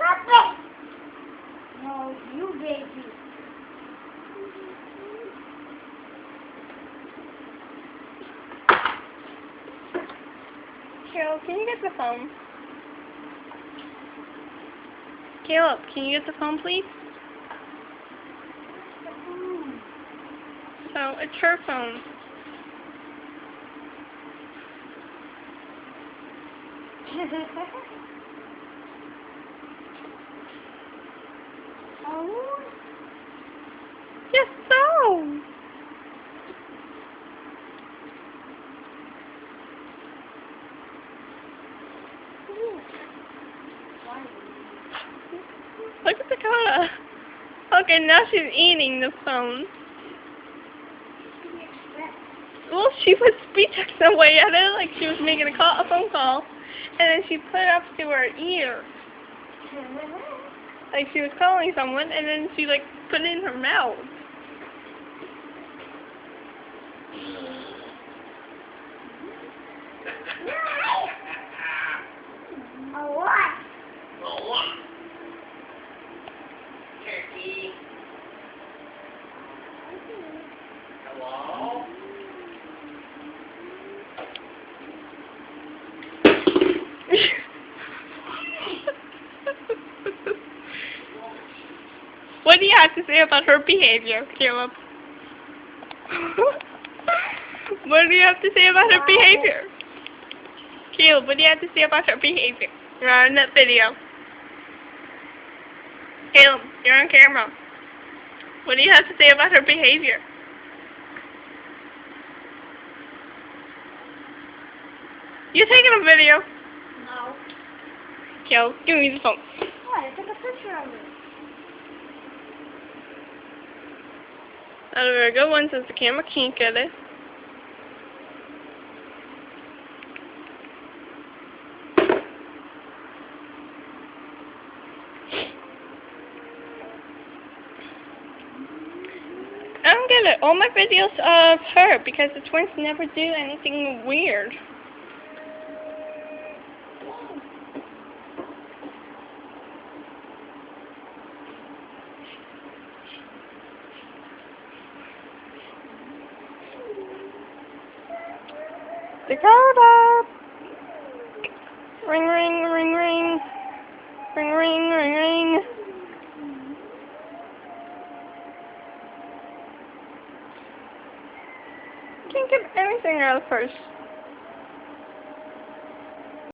Stop it! No, you baby. Caleb, can you get the phone? Caleb, can you get the phone, please? So, it's her phone. Oh. Yes, so. Look at the color. Okay, now she's eating the phone. Well, she put speech away at it like she was making a phone call, and then she put it up to her ear, like she was calling someone, and then she like put it in her mouth. A what? Turkey. Hello? What do you have to say about her behavior, Caleb? What do you have to say about her behavior? Caleb, what do you have to say about her behavior? You're on that video. Caleb, you're on camera. What do you have to say about her behavior? You taking a video? No. Caleb, give me the phone. What? I took a picture of it. Not a very good one since the camera can't get it. I don't get it. All my videos of her because the twins never do anything weird. Dakota! Ring, ring, ring, ring. Ring, ring, ring, ring. Can't get anything out of first.